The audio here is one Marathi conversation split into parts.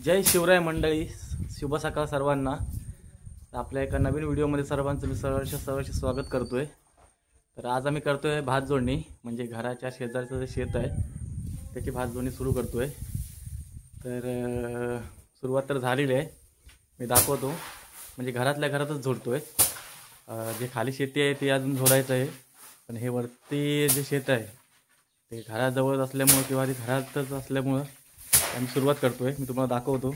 जय शिवराय मंडळी, शुभ सकाळ सर्वांना। आपल्या एका नवीन व्हिडिओमध्ये सर्वांचं मी सहर्ष स्वागत करतोय। तर आज आम्ही करतोय भात जोडणी, म्हणजे घराच्या शेजारचं जे शेत आहे त्याची भात जोडणी सुरू करतोय। तर सुरुवात तर झालेली आहे, मी दाखवतो। म्हणजे घरातल्या घरातच जोडतोय। जे खाली शेती आहे ते अजून जोडायचं आहे, पण हे वरती जे शेत आहे ते घराजवळ असल्यामुळे किंवा ते घरातच असल्यामुळे आम्ही सुरुवात करतोय। मी तुम्हाला दाखवतो।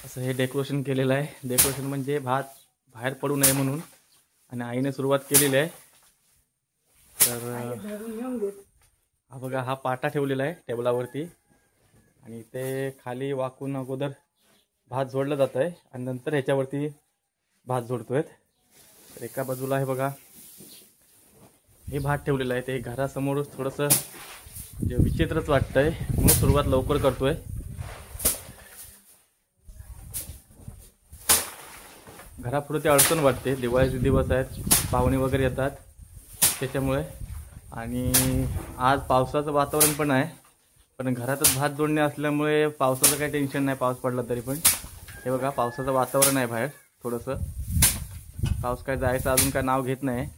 असं हे डेकोरेशन केलेलं आहे। डेकोरेशन म्हणजे भात बाहेर पडू नये म्हणून, आणि आईने सुरुवात केलेली आहे। तर हा बघा, हा पाटा ठेवलेला आहे टेबलावरती, आणि ते खाली वाकून अगोदर भात जोडलं जात आहे आणि नंतर ह्याच्यावरती भात जोडतोय। तर एका बाजूला आहे बघा, हे भात ठेवलेलं आहे। ते घरासमोर थोडंसं जे विचित्रच वाटतंय म्हणून सुरुवात लवकर करतोय। घरापुढे ते अडचण वाटते, दिवाळीचे दिवस आहेत, पाहुणे वगैरे येतात त्याच्यामुळे। आणि आज पावसाचं वातावरण पण आहे, पण घरातच भात जोडणे असल्यामुळे पावसाचं काही टेन्शन नाही, पाऊस पडला तरी पण। हे बघा, पावसाचं वातावरण आहे बाहेर थोडंसं, पाऊस काय जायचं अजून काय नाव घेत नाही।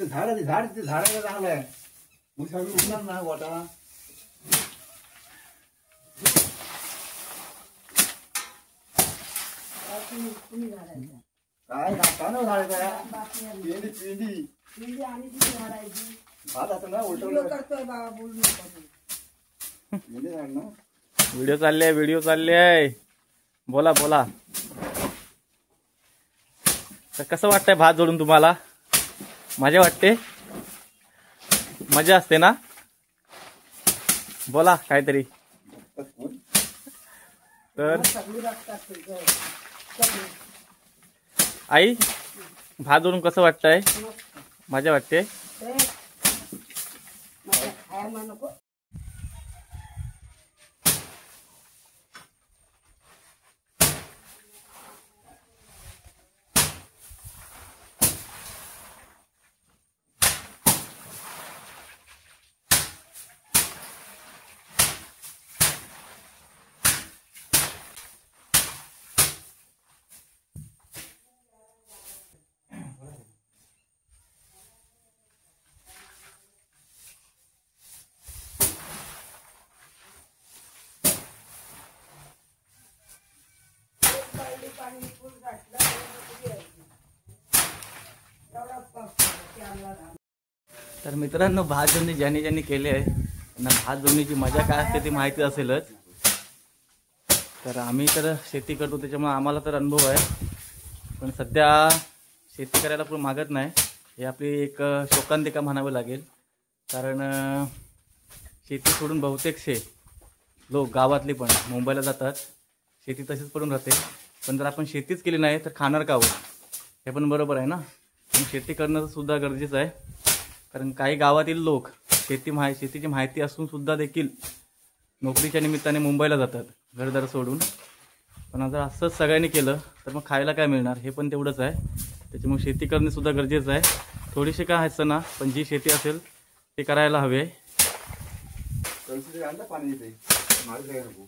झाडाला चांगलंय उठणार ना गोटा। काय कानो झाडायचा पेंडी पेंडी पेंडी आणि ती झाडायची भात असं ना उलटवलं करतोय बाबा, बोलू नको। पेंडी झाड ना, व्हिडिओ चालले बोला बोला। तर कसं वाटतंय भात जोडून तुम्हाला? मजा वाटते? मजा असते ना? बोला काहीतरी। तर आई, भात जोडून कसं वाटतंय? मजा वाटते? तर मित्रांनो, भात जोडणी ज्यांनी केले आहे त्यांना भात जोडणीची मजा काय असते ती माहिती असेलच। तर आम्ही तर शेती करतो त्याच्यामुळे आम्हाला तर अनुभव आहे, पण सध्या शेती करायला कोण मागत नाही। हे आपली एक शोकांतिका म्हणावी लागेल, कारण शेती सोडून बहुतेकशे लोक गावातली पण मुंबईला जातात, शेती तशीच पडून राहते। पण जर आपण शेतीच केली नाही तर खाणार का हो? हे पण बरोबर आहे ना। पण शेती करणं सुद्धा गरजेचं आहे, कारण काही गावातील लोक शेतीची माहिती असून सुद्धा देखील नोकरीच्या निमित्ताने मुंबईला जातात घरदार सोडून। पण जर असंच सगळ्यांनी केलं तर मग खायला काय मिळणार? हे पण तेवढंच आहे। त्याच्यामुळे शेती करणे सुद्धा गरजेचं आहे। थोडीशी काय असतं ना, पण जी शेती असेल ते करायला हवे। पाणी येते मागे काय नको।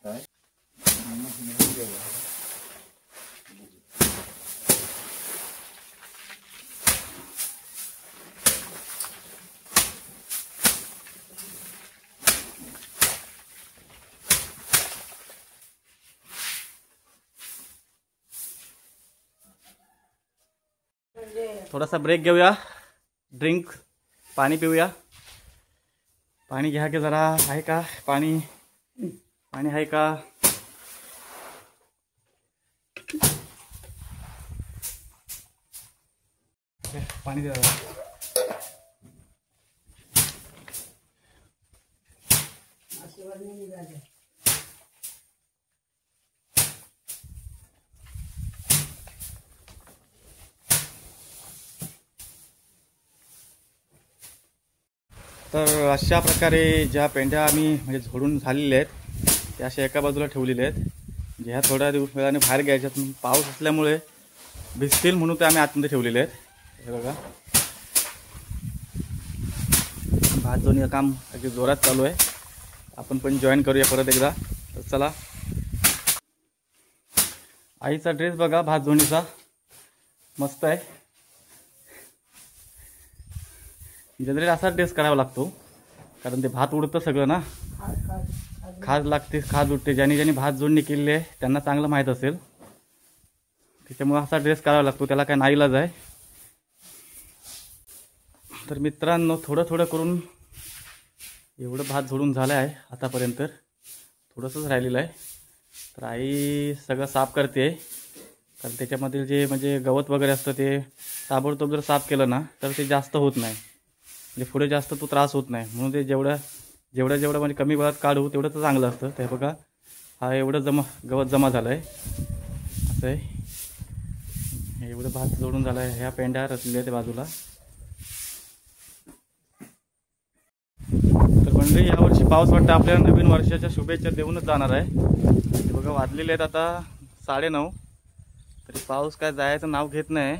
काय थोडासा ब्रेक घेऊया, ड्रिंक पाणी पिऊया. पाणी घ्या की जरा. आहे का पाणी? पाणी आहे का? पाणी द्या. तर अशा प्रकारे ज्या पेंड्या आम्ही म्हणजे झोडून झालेल्या आहेत त्या अशा एका बाजूला ठेवलेल्या आहेत. ह्या थोड्या वेळाने बाहेर घ्यायच्यात. पाऊस असल्यामुळे भिजतील म्हणून ते आम्ही आतमध्ये ठेवलेले आहेत. हे बघा, भात जोडणी काम अगदी जोरात चालू आहे. आपण पण जॉईन करूया परत एकदा. तर चला. आईचा ड्रेस बघा भात जोडणीचा, मस्त आहे. जनरली असा ड्रेस करावा लागतो कारण ते भात उडतं सगळं ना, खाज लागते, खाज उडते. ज्यांनी ज्यांनी भात जोडणी केलेली आहे त्यांना चांगलं माहीत असेल. त्याच्यामुळे असा ड्रेस करावा लागतो, त्याला काय नाईलाज आहे. तर मित्रांनो, थोडं थोडं करून एवढं भात जोडून झालं आहे आतापर्यंत. थोडंसंच राहिलेलं आहे. तर आई सगळं साफ करते कारण त्याच्यामधील जे म्हणजे गवत वगैरे असतं ते ताबडतोब जर साफ केलं ना तर ते जास्त होत नाही, म्हणजे पुढे जास्त तो त्रास होत नाही. म्हणून ते जेवढं म्हणजे कमी वेळात काढू तेवढं तर चांगलं असतं. ते बघा, हा एवढं गवत जमा झालं आहे. असं आहे, एवढं भात जोडून झालं आहे. ह्या पेंड्या रचलेल्या आहेत बाजूला. तर म्हणजे यावर्षी पाऊस वाटतं आपल्याला नवीन वर्षाच्या शुभेच्छा देऊनच जाणार आहे. ते बघा, वाजलेले आहेत आता 9:30, तरी पाऊस काय जायचं नाव घेत नाही.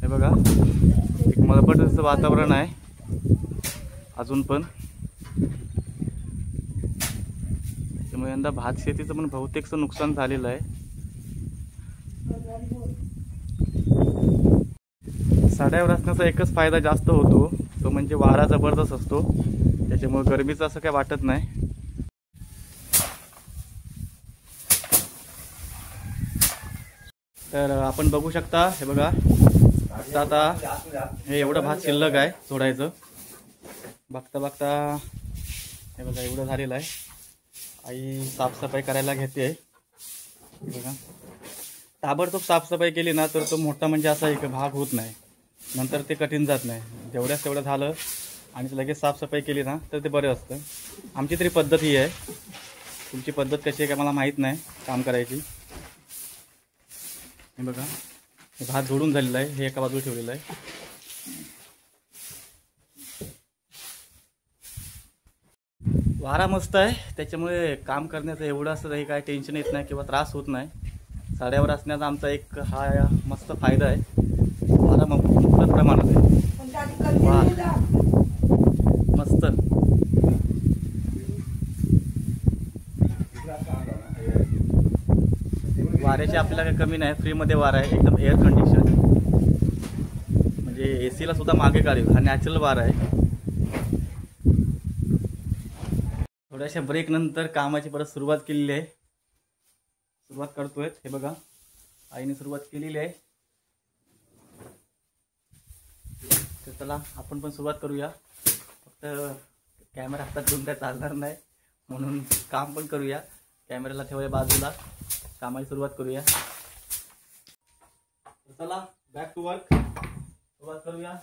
हे बघा, एक मळपटचं वातावरण आहे अजून पण. त्यामुळे यंदा भात शेतीचं पण बहुतेकचं नुकसान झालेलं आहे. साड्यावर असण्याचा एकच फायदा जास्त होतो, तो म्हणजे वारा जबरदस्त असतो. त्याच्यामुळे गरमीचं असं काय वाटत नाही. तर आपण बघू शकता, हे बघा, आता हे एवढं भात शिल्लक आहे सोडायचं. बघता बघता हे बघा एवढं झालेलं आहे. आई साफसफाई करायला घेते. बघा, ताबडतोब साफसफाई केली ना तर तो मोठा म्हणजे असा एक भाग होत नाही, नंतर ते कठीण जात नाही. जेवढ्याच तेवढं झालं आणि लगेच साफसफाई केली ना तर ते बरं असतं. आमची तरी पद्धत ही आहे. तुमची पद्धत कशी आहे का मला माहीत नाही काम करायची. हे बघा, हे भात जोडून झालेलं आहे. हे एका बाजूला ठेवलेलं आहे. वारा मस्त आहे त्याच्यामुळे काम करण्याचं एवढं असं काही काय टेन्शन येत नाही किंवा त्रास होत नाही. साड्यावर असण्याचा आमचा एक हा मस्त फायदा आहे. वारा मुक्त प्रमाणात आहे. वा, मस्त. वाऱ्याची आपल्याला काही कमी नाही. फ्रीमध्ये वारा आहे, एकदम एअर कंडिशन, म्हणजे AC ला सुद्धा मागे काढेल. हा नॅचरल वारा आहे. थोड्याशा ब्रेक नंतर कामाची परत सुरुवात केलेली आहे. सुरुवात करतोय. हे बघा, आईने सुरुवात केलेली आहे. तर चला आपण पण सुरुवात करूया. फक्त कॅमेरा हातात घेऊन काय चालणार नाही, म्हणून काम पण करूया. कॅमेऱ्याला ठेवूया बाजूला, कामाची सुरुवात करूया. चला बॅक टू वर्क, सुरुवात करूया.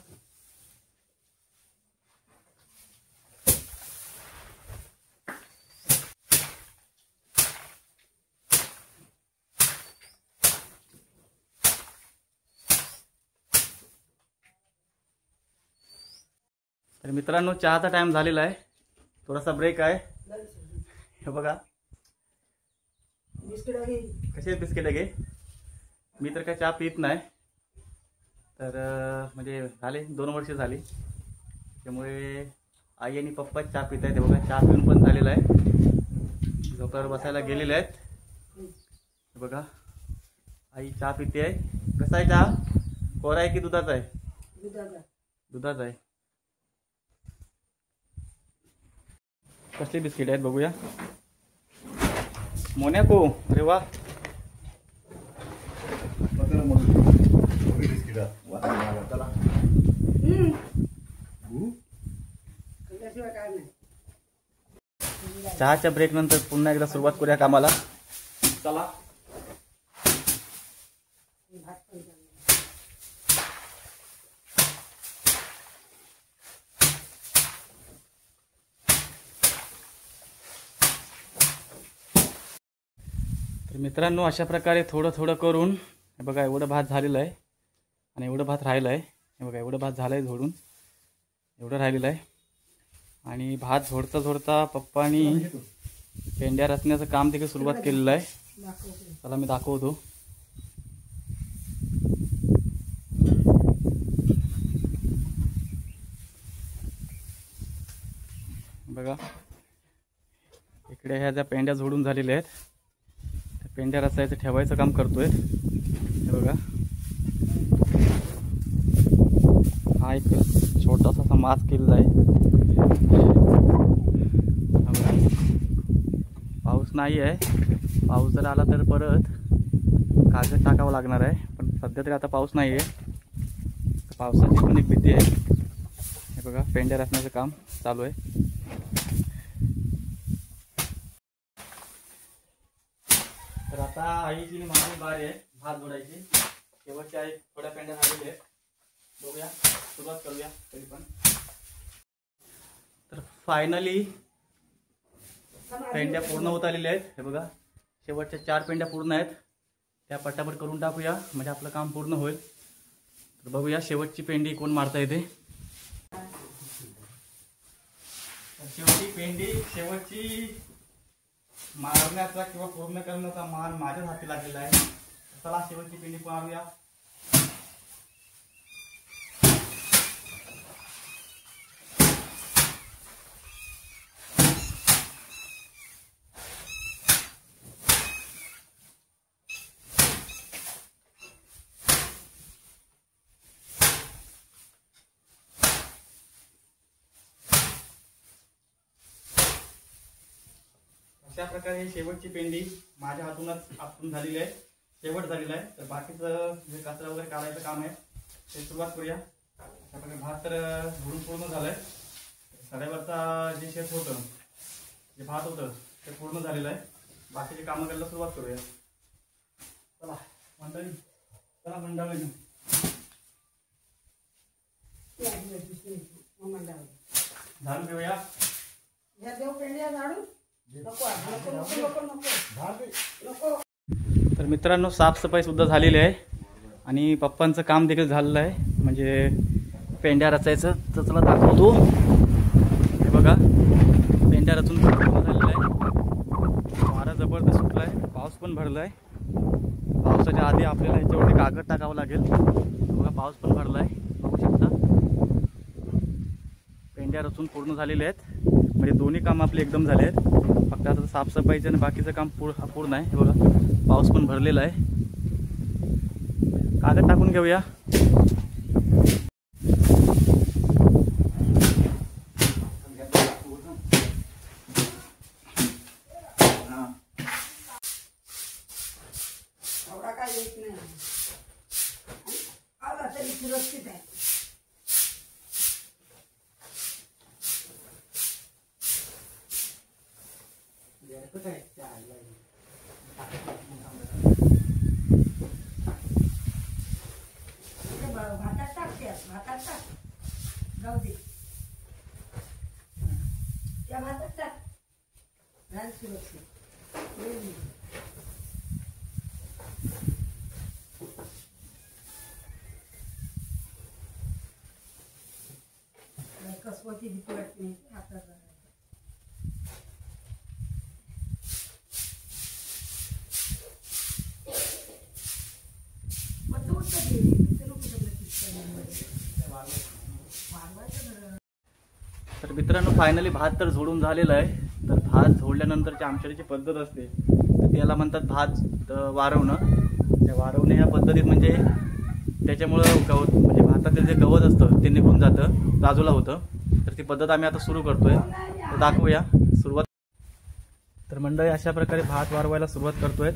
तर मित्रांनो, चहाचा टाइम झालेला आहे. थोडासा ब्रेक आहे. हे बघा, कसे बिस्किट आहे. मी तर काय चहा पित नाही. तर म्हणजे झाले 2 वर्ष झाली. त्यामुळे आई आणि पप्पा चहा पित आहेत. हे बघा, चहा पिऊन पण झालेला आहे. झोपावर बसायला गेलेले आहेत. हे बघा, आई चहा पिते आहे. कसा आहे चहा? कोरा आहे की दुधाचा आहे? दुधाचा आहे. कसले बिस्किट आहेत बघूया. मोनॅको, अरे वा. चहाच्या ब्रेक नंतर पुन्हा एकदा सुरुवात करूया कामाला. चला. तर मित्रांनो, अशा प्रकारे थोडं थोडं करून हे बघा एवढं भात झालेलं आहे आणि एवढं भात राहिलं आहे. हे बघा एवढं भात झालं आहे झोडून, एवढं राहिलेलं आहे. आणि भात झोडता झोडता पप्पानी पेंड्या रचण्याचं काम देखील सुरुवात केलेलं आहे. चला मी दाखवतो. बघा इकडे ह्या ज्या पेंड्या झोडून झालेल्या आहेत त्या पेंड्या रचायचं ठेवायचं काम करतोय. हे बघा हा एक छोटासा असा मास्क केलेला आहे. पाऊस नाही आहे. पाऊस जर आला तर परत कागद टाकावं लागणार आहे, पण सध्या तरी आता पाऊस नाही आहे. पावसाची पण एक भीती आहे. हे बघा पेंड्या रचण्याचं काम चालू आहे. तर आता आईची माझी बारी आहे भात जोडायची. शेवटची आई थोड्या पेंड्या झालेल्या आहेत. बघूया, सुरुवात करूया तरी पण. तर फायनली पेंड्या पूर्ण होत आलेल्या आहेत. हे बघा शेवटच्या 4 पेंड्या पूर्ण आहेत. त्या पटापट करून टाकूया म्हणजे आपलं काम पूर्ण होईल. तर बघूया शेवटची पेंडी कोण मारता येते. शेवटची मारण्याचा किंवा पूर्ण करण्याचा मान माझ्याच हाती लागलेला आहे. चला शेवटची पेंडी मारूया. अशा प्रकारे शेवटची पेंडी माझ्या हातूनच आपटून झालेली आहे. शेवट झालेला आहे. तर बाकीचं जे कचरा वगैरे काढायचं काम आहे ते सुरुवात करूया. अशा प्रकारे भात तर झोडून पूर्ण झालंय. सड्यावरचा जे शेत होतं, जे भात होतं ते पूर्ण झालेलं आहे. बाकीचे कामं करायला सुरुवात करूया. चला मंडळी, चला मंडळी. झाडून घेऊया. तर मित्रांनो, साफसफाई सुद्धा झालेली आहे आणि पप्पांचं काम देखील झालेलं आहे म्हणजे पेंड्या रचायचं. तर चला दाखवतो. हे बघा पेंड्या रचून झालेलं आहे. वारा जबरदस्त सुटला आहे. पाऊस पण भरला आहे. पावसाच्या आधी आपल्याला ह्याच्यावरती कागद टाकावं लागेल. बघा पाऊस पण भरला आहे. बघू शकता पेंड्या रचून पूर्ण झालेले आहेत. म्हणजे दोन्ही काम आपले एकदम झाले आहेत. फक्त आता साफसफाईचं आणि बाकीचं काम पूर्ण आहे. हे बघा पाऊस पण भरलेला आहे. कागद टाकून घेऊया. कसवती भीती वाटते आता. तर मित्रांनो फायनली भात तर झोडून झालेला आहे. तर भात झोडल्यानंतरची आमच्याकडची पद्धत असते तर त्याला म्हणतात भात वारवणं. त्या वारवणे या पद्धतीत म्हणजे त्याच्यामुळं गवत म्हणजे भातातील जे गवत असतं ते निघून जातं, बाजूला होतं. तर ती पद्धत आम्ही आता सुरू करतोय. तर दाखवूया सुरुवात. तर मंडळी अशा प्रकारे भात वारवायला सुरुवात करतोय.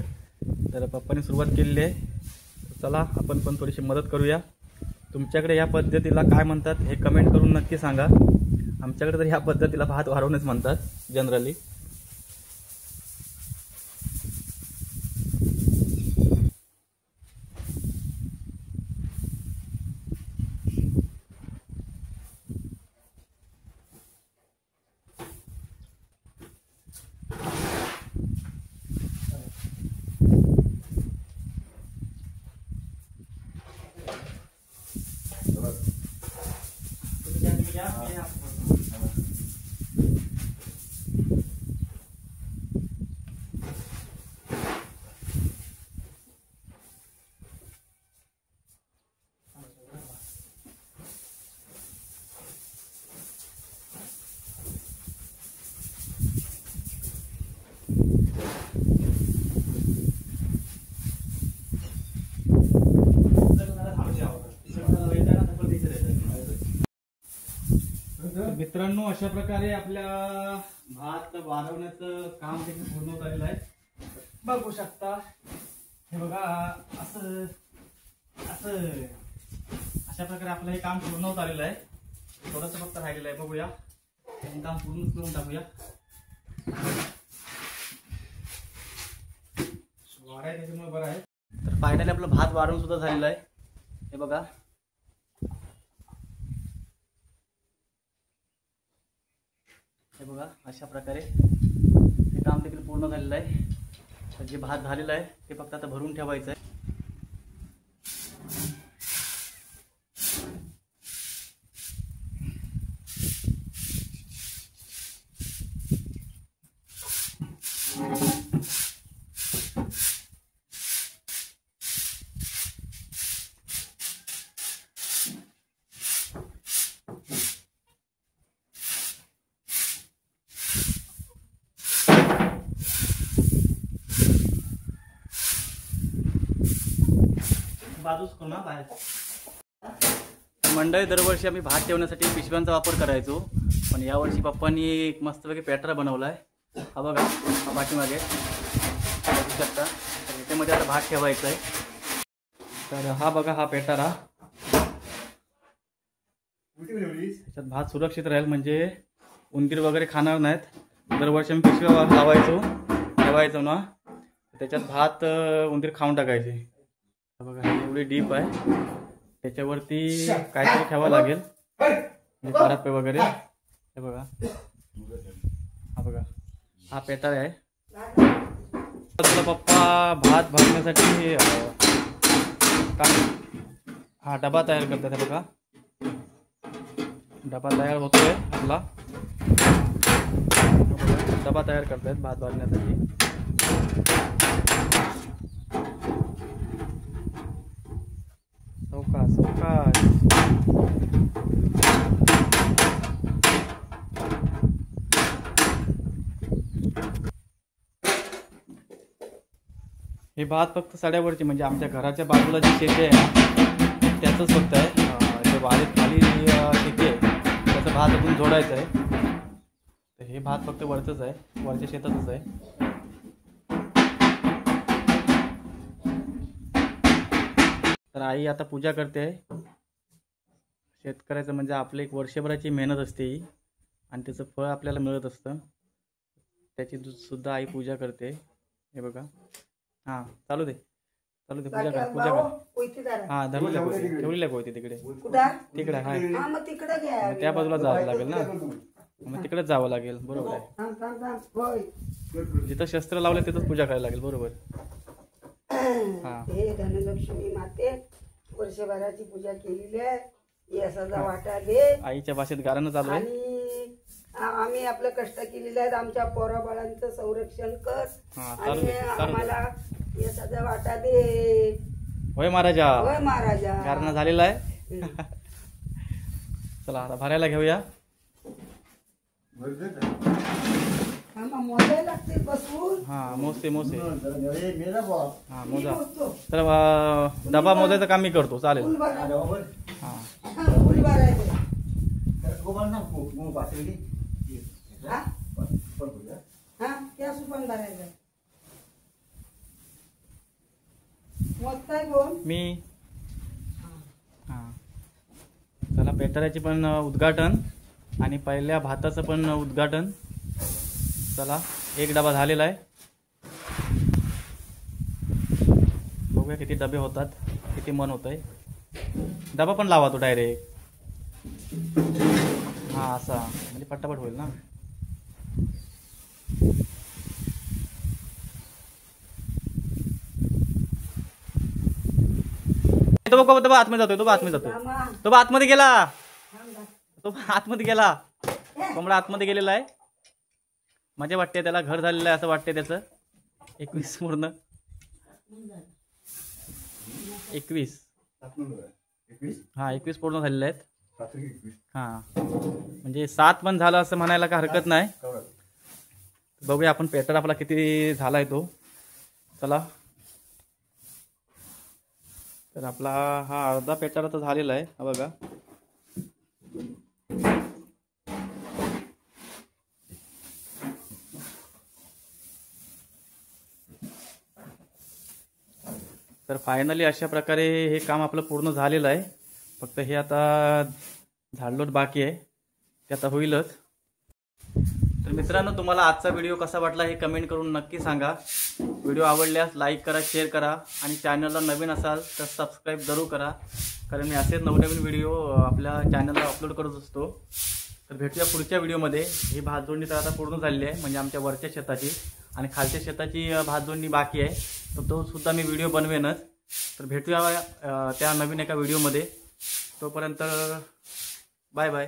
तर पप्पांनी सुरुवात केलेली आहे. चला आपण पण थोडीशी मदत करूया. तुमच्याकडे या पद्धतीला काय म्हणतात हे कमेंट करून नक्की सांगा. आमच्याकडे तर ह्या पद्धतीला भात वारवणेच म्हणतात जनरली. मित्रांनो, अशा प्रकारे आपल्या भात वाढवण्याचं काम देखील पूर्ण होत आलेलं आहे. बघू शकता, हे बघा असं असं अशा प्रकारे आपलं हे काम पूर्ण होत आलेलं आहे. थोडंसं फक्त राहिलेलं आहे, बघूया हे काम पूर्ण करून टाकूया. वाढ आहे त्याच्यामुळे बरं आहे. तर फायनली आपलं भात वाढवून सुद्धा झालेलं आहे. हे बघा, हे बघा अशा प्रकारे हे काम देखील पूर्ण झालेलं आहे. तर जे भात झालेलं आहे ते फक्त आता भरून ठेवायचं आहे. बाजूच करू ना बाहेर. मंडळी, दरवर्षी आम्ही भात ठेवण्यासाठी पिशव्यांचा वापर करायचो, पण यावर्षी पप्पांनी एक मस्तपैकी पॅटरा बनवला आहे. हा बघा, हा पाठीमागे बघू शकता. तर याच्यामध्ये आता भात ठेवायचा आहे. तर हा बघा, हा पेटारा, त्याच्यात भात सुरक्षित राहील, म्हणजे उंदीर वगैरे खाणार नाहीत. दरवर्षी आम्ही पिशव्या लावायचो ठेवायचो ना, त्याच्यात भात उंदीर खाऊन टाकायचे. बघा, एवढी डीप आहे, त्याच्यावरती काहीतरी ठेवावं लागेल, म्हणजे पराठे वगैरे. हे बघा, हा बघा, हा पेटार आहे. तुला पप्पा भात भरण्यासाठी हा डबा तयार करतात. हे बघा, डबा तयार होतोय आपला. डबा तयार करतायत भात भरण्यासाठी. सावकाश. हे भात फक्त सड्यावरची, म्हणजे आमच्या घराच्या बाजूला जी शेती आहे ना त्याचंच फक्त आहे. जे वाडीत खाली शेती आहे त्याचं भात आपण जोडायचं आहे. तर हे भात फक्त वरचंच आहे, वरच्या शेतातच आहे. तर आई आता पूजा करते. शेतकऱ्याचं म्हणजे आपलं एक वर्षभराची मेहनत असते ही, आणि त्याचं फळ आपल्याला मिळत असतं. त्याची सुद्धा आई पूजा करते. हे बघा, हां चालू दे पूजा कर, पूजा कर. हां धरलेल्या कोयती, ठेवलेल्या कोयती तिकडे तिकडे आहे. त्या बाजूला जावं लागेल ना, मग तिकडेच जावं लागेल. बरोबर आहे, जिथं शस्त्र लावलं तिथंच पूजा करायला लागेल. बरोबर. हा, हे धनलक्ष्मी माते वर्षभराची पूजा केलेली आहे. यशाचा वाटा दे. आईच्या भाषेत गाणं चालू आहे. आणि आम्ही आपलं कष्ट केलेले आहेत, आमच्या पोराबाळांचं संरक्षण कर आणि आम्हाला यशाचा वाटा दे. होय महाराजा, होय महाराजा. गाणं झालेलं आहे. चला आता भरायला घेऊया. मोजायला लागते बसून. हा मोजते हा मोजा. तर डबा मोजायचं काम मी करतो, चालेल. हा मी. हा चला, पेटाऱ्याची पण उद्घाटन आणि पहिल्या भाताचं पण उद्घाटन. चला, एक डबा झालेला आहे. बघूया किती डबे होतात, किती मन होत आहे. डबा पण लावा तो डायरेक्ट. हा असा, म्हणजे पटापट होईल ना. तो बघ, तो आतमध्ये जातोय, तो आतमध्ये गेला. तो आतमध्ये गेला, कोंबडा आतमध्ये गेलेला आहे. मजा वाटते त्याला, घर झालेलं आहे असं वाटते त्याचं. 21 पूर्ण 21 हा 21 पूर्ण झालेले आहेत. हा म्हणजे 7 पण झालं असं म्हणायला काय हरकत नाही. बघूया आपण पॅटर्न आपला किती झालाय तो. चला तर आपला हा अर्धा पॅटर्न तर झालेला आहे. हा बघा तर फायनली अशा प्रकारे हे काम आपलं पूर्ण झालेलं आहे. फक्त हे आता झाडलोट बाकी आहे, ते आता होईलच. तर मित्रांनो, तुम्हाला आजचा व्हिडिओ कसा वाटला हे कमेंट करून नक्की सांगा. व्हिडिओ आवडल्यास लाईक करा, शेअर करा आणि चॅनलला नवीन असाल तर सबस्क्राईब जरूर करा, कारण मी असेच नवनवीन व्हिडिओ आपल्या चॅनलला अपलोड करत असतो. तर भेटूया पुढच्या व्हिडिओमध्ये. ही भातजोडणी तर आता पूर्ण झालेली आहे, म्हणजे आमच्या वरच्या शेताची, आणि खालच्या शेताची भातजोडणी बाकी आहे. तर तो सुद्धा मी व्हिडिओ बनवेनच. तर भेटूया त्या नवीन एका व्हिडिओमध्ये. तोपर्यंत बाय बाय.